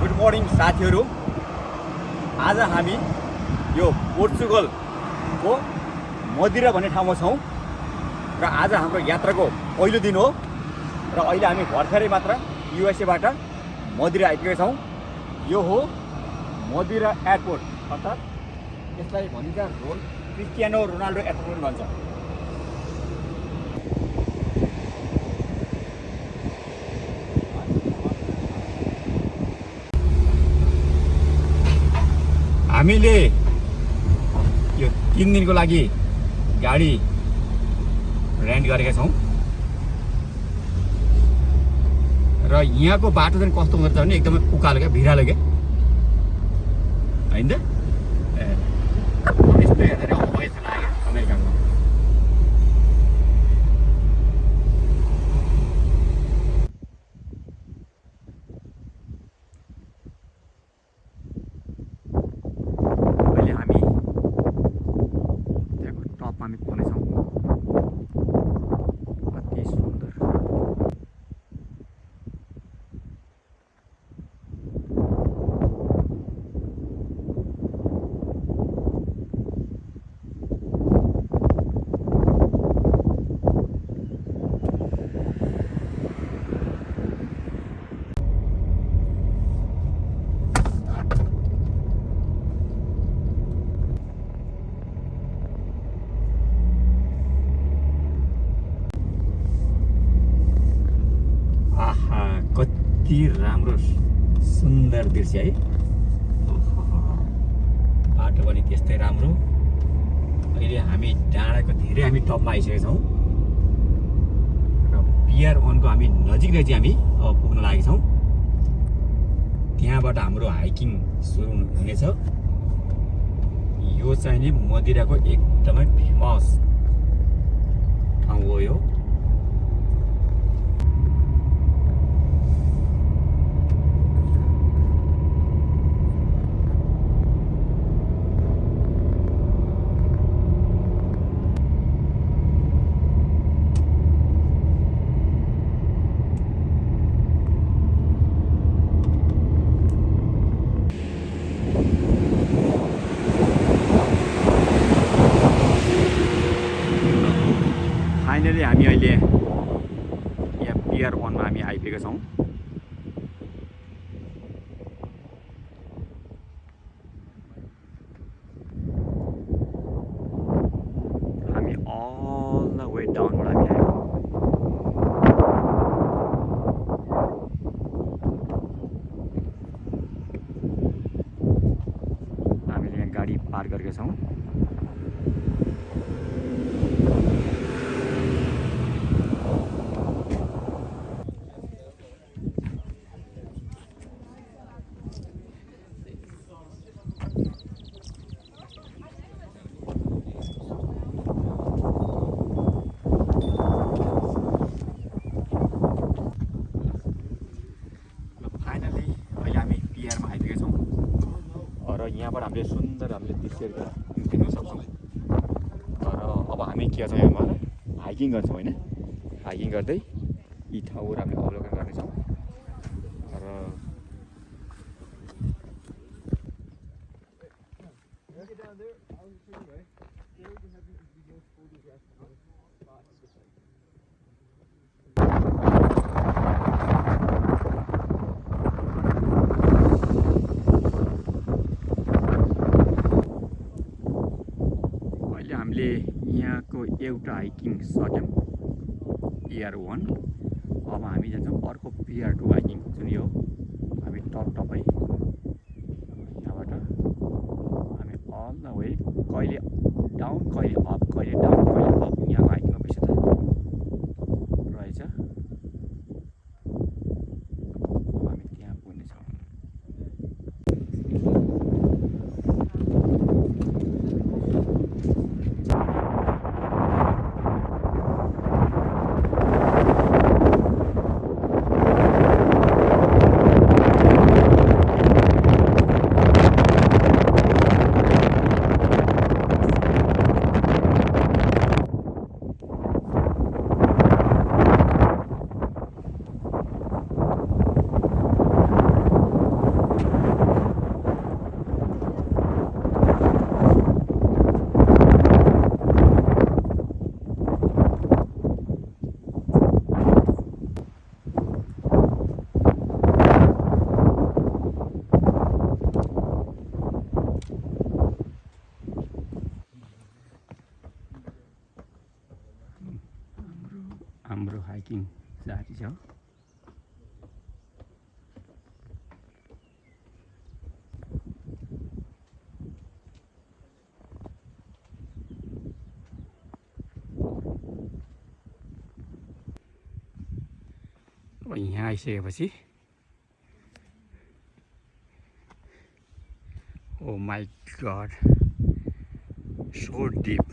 Good morning साथीहरू। आज हामी यो पोर्चुगलको मदिरा भन्ने ठाउँमा छौँ र आज हाम्रो यात्राको पहिलो दिन हो र अहिले हामी भर्खरै मात्र युएसएबाट मदिरा आइपुगेका छौँ। यो हो मदिरा एयरपोर्ट, अर्थात् यसलाई भनिन्छ क्रिस्टियानो रोनाल्डो एयरपोर्ट भन्छ। हामीले यो 3 दिनको लागि गाडी रेन्ट गरेका छौँ र यहाँको बाटो चाहिँ कस्तो हुँदो रहेछ भने एकदमै उकालो क्या, भिरालो क्या, होइन त? यस्तै हेरेर यस्तो लाग्यो अमेरिकाको। अहिले हामी त्यहाँको टपमा हामी पुग्नेछौँ। अति सुन्दर। कति राम्रो सुन्दर दृश्य है। बाटो पनि त्यस्तै राम्रो। अहिले हामी डाँडाको धेरै हामी टपमा आइसकेका छौँ र पियर 1 को हामी नजिक हामी पुग्न लागेका छौँ। त्यहाँबाट हाम्रो हाइकिङ सुरु हुनेछ। यो चाहिँ नि मदिराको एकदमै फेमस ठाउँ हो यो। फाइनली हामी अहिले यहाँ पियर 1 मा हामी आइपुगेका छौँ। हामी अल द वे डाउनबाट हामी आएको। हामीले यहाँ गाडी पार्क गरेका छौँ। यहाँबाट हामीले सुन्दर हामीले दृश्यहरू देख्न सक्छौँ। र अब हामी के छ यहाँबाट हाइकिङ गर्छौँ, होइन? हाइकिङ गर्दै यी ठाउँहरू हामीले अवलोकन गर्नेछौँ। र हामीले यहाँको एउटा हाइकिङ सक्यौँ पियर 1। अब हामी जान्छौँ अर्को पियर 2 हाइकिङ। जुन यो हामी टपै यहाँबाट हामी अल द वे कहिले डाउन कहिले अप कहिले डाउन कहिले अप यहाँको हाइकिङमा विशेषता रहेछ। हामी त्यहाँ पुग्नेछौँ। सकिन्छ। अब यहाँ आइसकेपछि oh my god, so deep.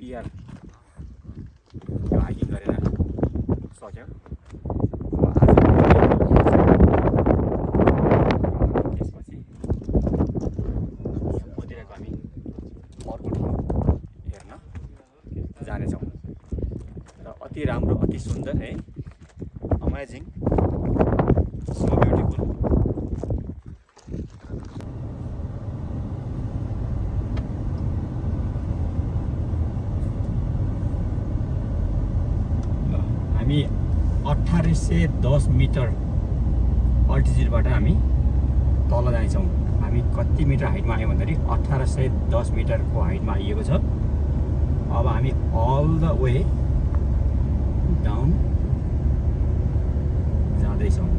पिआर त्यो हाइकिङ गरेर सक्यो। त्यसपछि मदिराको हामी अर्को ठाउँ हेर्न जानेछौँ र अति राम्रो, अति सुन्दर है, अमेजिङ, सो ब्युटिफुल। हामी 1810 मिटर अल्टिट्युडबाट हामी तल जानेछौँ। हामी कति मिटर हाइटमा आयौँ भन्दाखेरि 1810 मिटरको हाइटमा आइएको छ। अब हामी अल द वे डाउन जाँदैछौँ।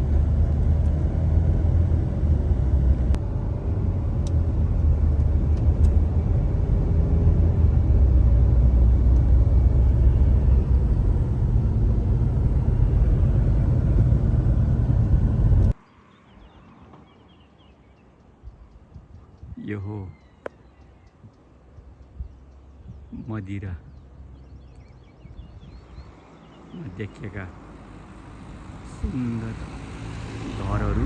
यो हो मदिरा देखिएका सुन्दर घरहरू।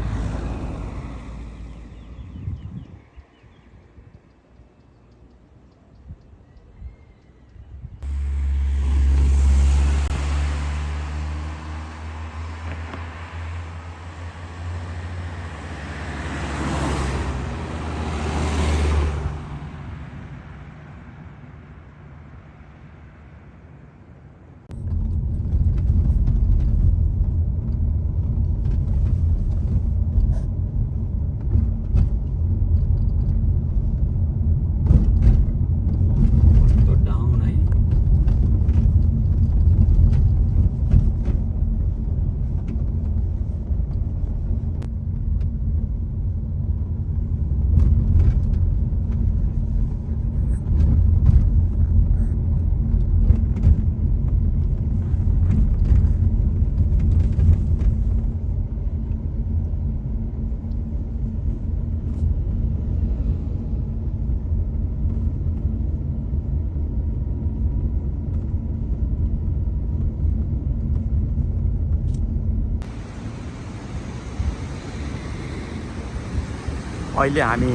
अहिले हामी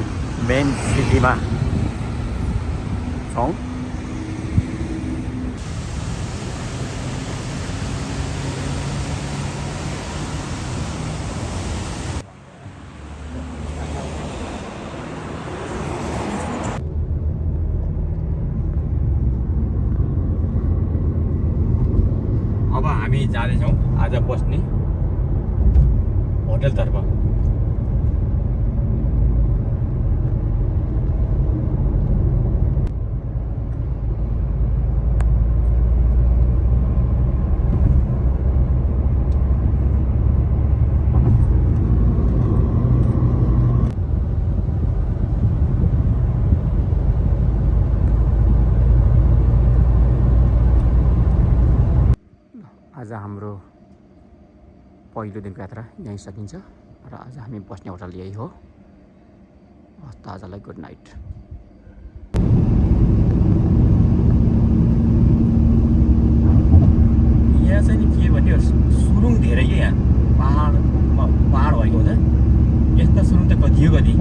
मेन सिटीमा छौँ। अब हामी जाँदैछौँ आज बस्ने होटलतर्फ। आज हाम्रो पहिलो दिनको यात्रा यहीँ सकिन्छ र आज हामी बस्ने होटल यही हो। हस्त आजलाई गुड नाइट। यहाँ चाहिँ नि के भन्ने यो कति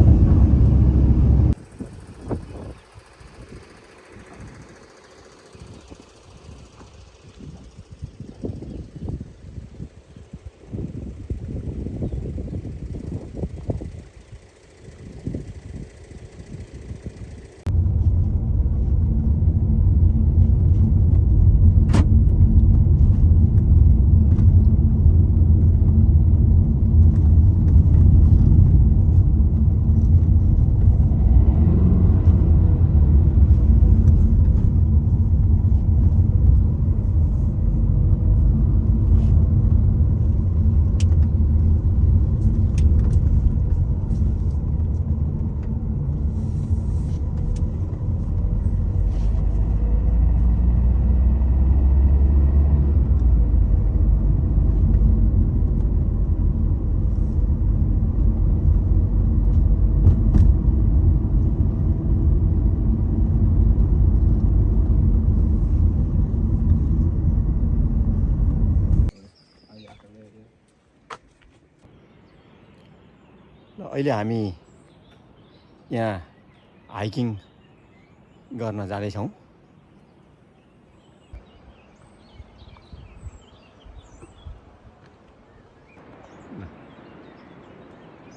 अहिले हामी यहाँ हाइकिङ गर्न जाँदैछौँ।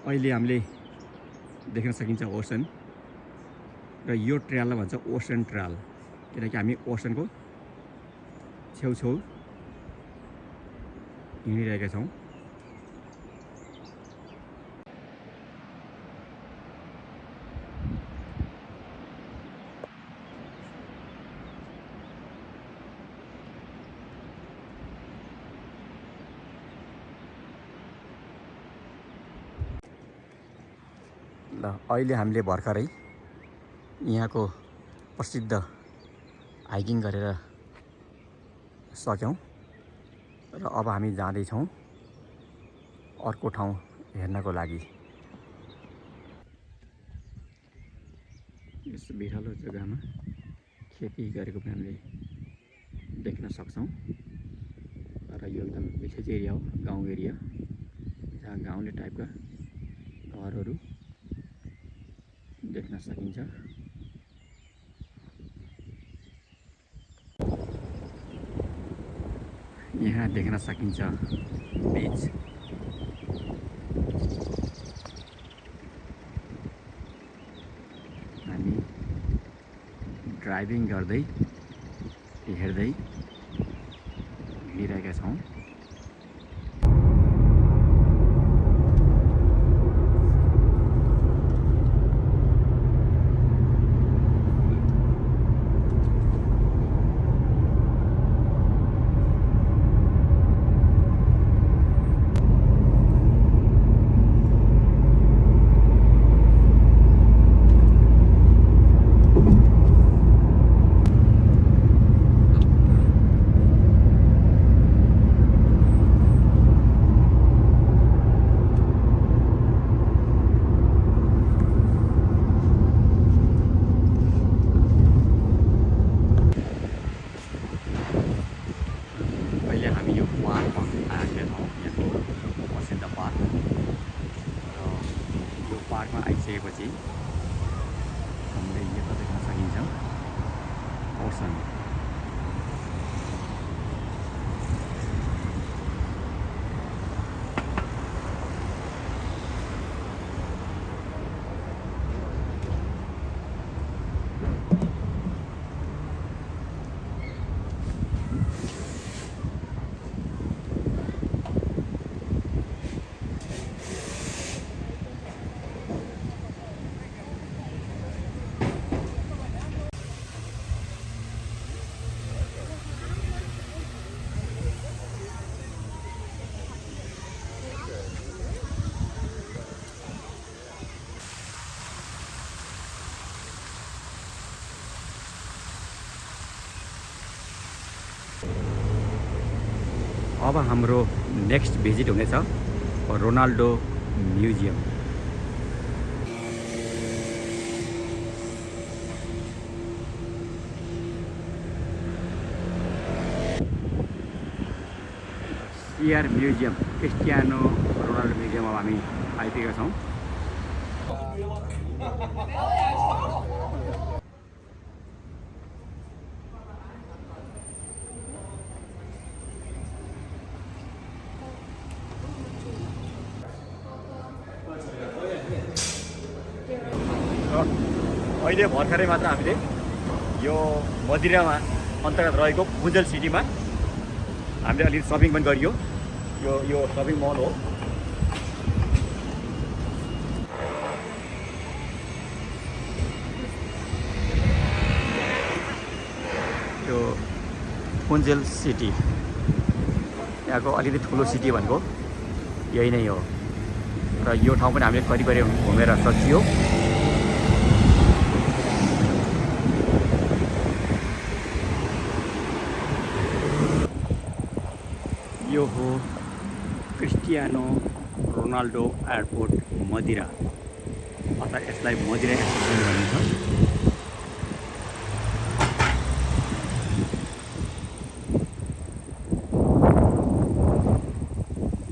अहिले हामीले देख्न सकिन्छ ओसन र यो ट्रेललाई भन्छ ओसन ट्रेल, किनकि हामी ओसनको छेउछेउ हिँडिरहेका छौँ। ल अहिले हामीले भर्खरै यहाँको प्रसिद्ध हाइकिङ गरेर सक्यौँ र अब हामी जाँदैछौँ अर्को ठाउँ हेर्नको लागि। यस भिरालो जग्गामा खेती गरेको पनि हामीले देख्न सक्छौँ र यो एकदम विशेष एरिया हो, गाउँ एरिया, जहाँ गाउँले टाइपका घरहरू देख्न सकिन्छ। यहाँ देख्न सकिन्छ बीच। हामी ड्राइभिङ गर्दै हेर्दै हिँडिरहेका छौँ। पार्कमा आइसकेपछि हामीले यता देख्न सकिन्छ ओसन। अब हाम्रो नेक्स्ट भिजिट हुनेछ Ronaldo museum. CR museum, Cristiano Ronaldo museum अब हामी आइपुगेका छौँ। अहिले भर्खरै मात्र हामीले यो मदिरामा अन्तर्गत रहेको भुन्जेल सिटीमा हामीले अलिकति सपिङ पनि गरियो। यो सपिङ मल हो। यो भुन्जेल सिटी यहाँको अलिकति ठुलो सिटी भनेको यही नै हो र यो ठाउँ पनि हामीले करिब घुमेर सकियो। यो हो क्रिस्टियानो रोनाल्डो एयरपोर्ट मदिरा, अर्थात् यसलाई मदिरा एयरपोर्ट भनिन्छ।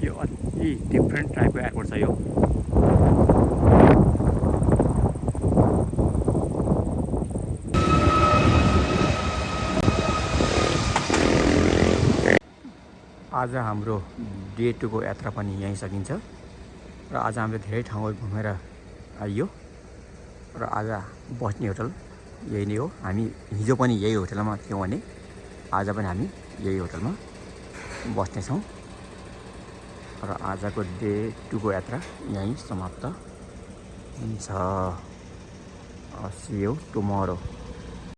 यो अति डिफ्रेन्ट टाइपको एयरपोर्ट छ यो। आज हाम्रो डे 2 को यात्रा पनि यहीँ सकिन्छ र आज हामीले धेरै ठाउँहरू घुमेर आइयो र आज बस्ने होटल यही नै हो। हामी हिजो पनि यही होटलमा थियौँ भने आज पनि हामी यही होटलमा बस्नेछौँ र आजको डे 2 को यात्रा यहीँ समाप्त हुन्छ। See you tomorrow.